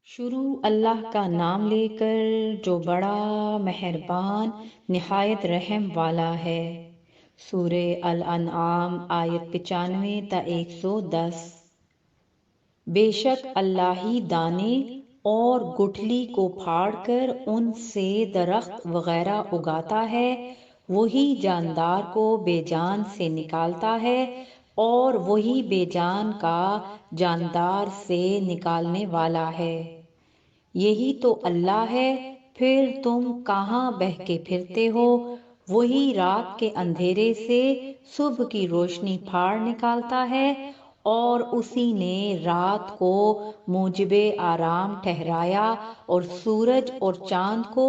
شروع اللہ کا نام لے کر جو بڑا مہربان نہایت رحم والا ہے۔ سورہ الانعام آیت 95 تا 110۔ بے شک اللہ ہی دانے اور گٹھلی کو پھاڑ کر ان سے درخت وغیرہ اگاتا ہے، وہی جاندار کو بے جان سے نکالتا ہے اور وہی بے جان کا جاندار سے نکالنے والا ہے۔ یہی تو اللہ ہے، پھر تم کہاں بہکے پھرتے ہو؟ وہی رات کے اندھیرے سے صبح کی روشنی پھاڑ نکالتا ہے اور اسی نے رات کو موجب آرام ٹھہرایا اور سورج اور چاند کو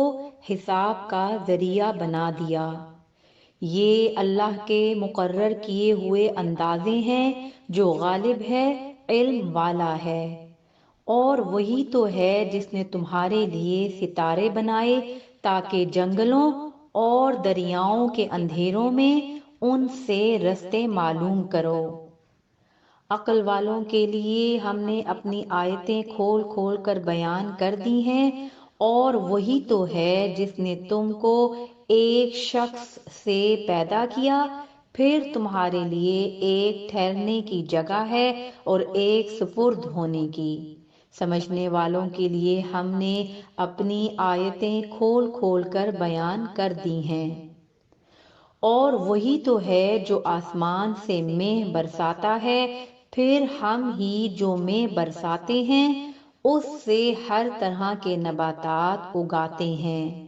حساب کا ذریعہ بنا دیا۔ یہ اللہ کے مقرر کیے ہوئے اندازے ہیں جو غالب ہے، علم والا ہے۔ اور وہی تو ہے جس نے تمہارے لیے ستارے بنائے تاکہ جنگلوں اور دریاؤں کے اندھیروں میں ان سے رستے معلوم کرو۔ عقل والوں کے لیے ہم نے اپنی آیتیں کھول کھول کر بیان کر دی ہیں، اور وہی تو ہے جس نے تم کو ایک شخص سے پیدا کیا، پھر تمہارے لیے ایک ٹھہرنے کی جگہ ہے اور ایک سپرد ہونے کی۔ سمجھنے والوں کے لیے ہم نے اپنی آیتیں کھول کھول کر بیان کر دی ہیں۔ اور وہی تو ہے جو آسمان سے مے برساتا ہے، پھر ہم ہی جو مے برساتے ہیں اس سے ہر طرح کے نباتات اگاتے ہیں،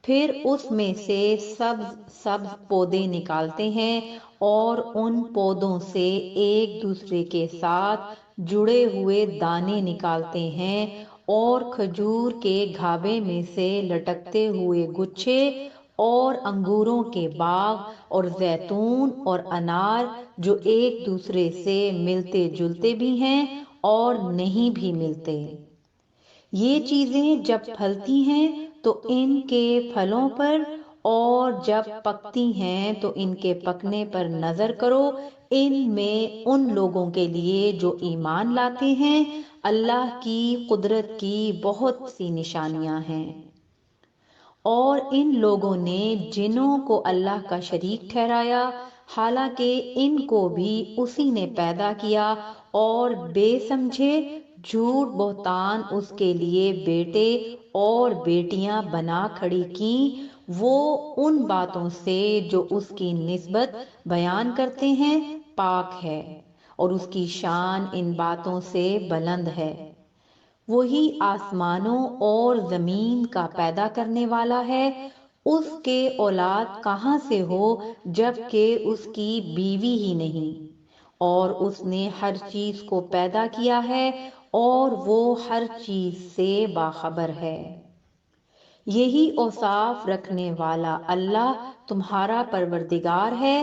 پھر اس میں سے سبز سبز پودے نکالتے ہیں اور ان پودوں سے ایک دوسرے کے ساتھ جڑے ہوئے دانے نکالتے ہیں، اور کھجور کے گھابے میں سے لٹکتے ہوئے گچھے اور انگوروں کے باغ اور زیتون اور انار جو ایک دوسرے سے ملتے جلتے بھی ہیں اور نہیں بھی ملتے۔ یہ چیزیں جب پھلتی ہیں تو ان کے پھلوں پر، اور جب پکتی ہیں تو ان کے پکنے پر نظر کرو۔ ان میں ان لوگوں کے لیے جو ایمان لاتے ہیں اللہ کی قدرت کی بہت سی نشانیاں ہیں۔ اور ان لوگوں نے جنوں کو اللہ کا شریک ٹھہرایا، حالانکہ ان کو بھی اسی نے پیدا کیا، اور بے سمجھے جھوٹ بہتان اس کے لیے بیٹے اور بیٹیاں بنا کھڑی کیں۔ وہ ان باتوں سے جو اس کی نسبت بیان کرتے ہیں پاک ہے، اور اس کی شان ان باتوں سے بلند ہے۔ وہی آسمانوں اور زمین کا پیدا کرنے والا ہے، اس کے اولاد کہاں سے ہو جبکہ اس کی بیوی ہی نہیں؟ اور اس نے ہر چیز کو پیدا کیا ہے اور وہ ہر چیز سے باخبر ہے۔ یہی اوصاف رکھنے والا اللہ تمہارا پروردگار ہے،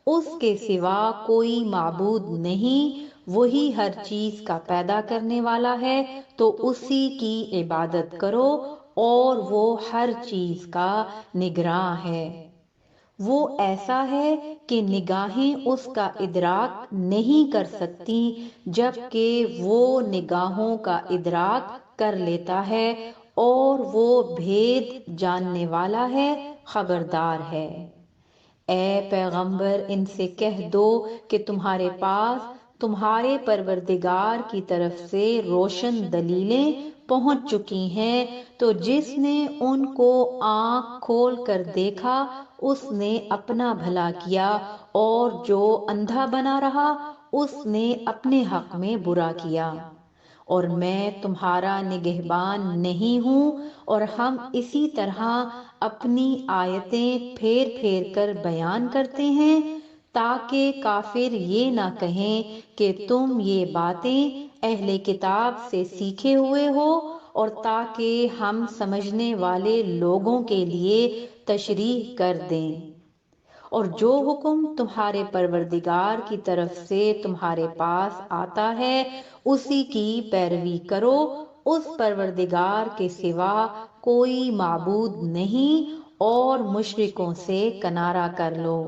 اس کے سوا کوئی معبود نہیں۔ وہی ہر چیز کا پیدا کرنے والا ہے تو اسی کی عبادت کرو، اور وہ ہر چیز کا نگراں ہے۔ وہ ایسا ہے کہ نگاہیں اس کا ادراک نہیں کر سکتی، جبکہ وہ نگاہوں کا ادراک کر لیتا ہے، اور وہ بھید جاننے والا ہے، خبردار ہے۔ اے پیغمبر ان سے کہہ دو کہ تمہارے پاس تمہارے پروردگار کی طرف سے روشن دلیلیں پہنچ چکی ہیں، تو جس نے ان کو آنکھ کھول کر دیکھا اس نے اپنا بھلا کیا، اور جو اندھا بنا رہا اس نے اپنے حق میں برا کیا۔ اور میں تمہارا نگہبان نہیں ہوں، اور ہم اسی طرح اپنی آیتیں پھیر پھیر کر بیان کرتے ہیں تاکہ کافر یہ نہ کہیں کہ تم یہ باتیں اہل کتاب سے سیکھے ہوئے ہو، اور تاکہ ہم سمجھنے والے لوگوں کے لیے تشریح کر دیں۔ اور جو حکم تمہارے پروردگار کی طرف سے تمہارے پاس آتا ہے اسی کی پیروی کرو، اس پروردگار کے سوا کوئی معبود نہیں، اور مشرکوں سے کنارہ کر لو۔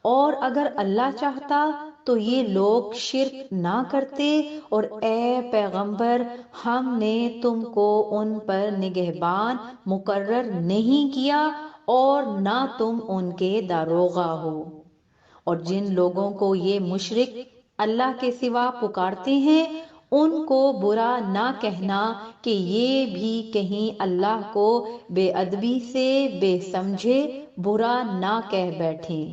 اور اگر اللہ چاہتا تو یہ لوگ شرک نہ کرتے، اور اے پیغمبر ہم نے تم کو ان پر نگہبان مقرر نہیں کیا اور نہ تم ان کے داروغہ ہو۔ اور جن لوگوں کو یہ مشرک اللہ کے سوا پکارتے ہیں ان کو برا نہ کہنا کہ یہ بھی کہیں اللہ کو بے ادبی سے بے سمجھے برا نہ کہہ بیٹھیں۔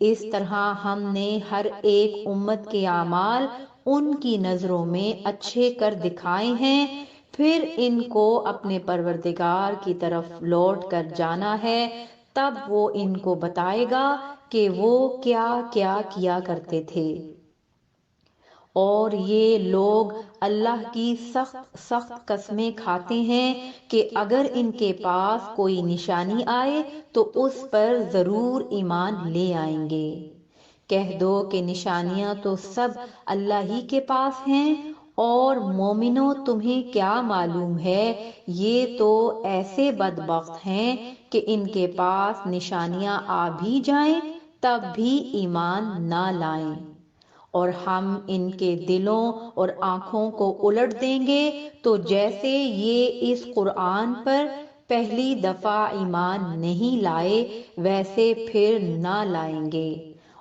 اس طرح ہم نے ہر ایک امت کے اعمال ان کی نظروں میں اچھے کر دکھائے ہیں، پھر ان کو اپنے پروردگار کی طرف لوٹ کر جانا ہے، تب وہ ان کو بتائے گا کہ وہ کیا کیا کیا کرتے تھے۔ اور یہ لوگ اللہ کی سخت سخت قسمیں کھاتے ہیں کہ اگر ان کے پاس کوئی نشانی آئے تو اس پر ضرور ایمان لے آئیں گے۔ کہہ دو کہ نشانیاں تو سب اللہ ہی کے پاس ہیں، اور مومنوں تمہیں کیا معلوم ہے یہ تو ایسے بدبخت ہیں کہ ان کے پاس نشانیاں آ بھی جائیں تب بھی ایمان نہ لائیں، اور ہم ان کے دلوں اور آنکھوں کو الٹ دیں گے تو جیسے یہ اس قرآن پر پہلی دفعہ ایمان نہیں لائے ویسے پھر نہ لائیں گے،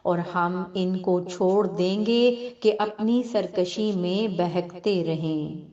اور ہم ان کو چھوڑ دیں گے کہ اپنی سرکشی میں بہکتے رہیں۔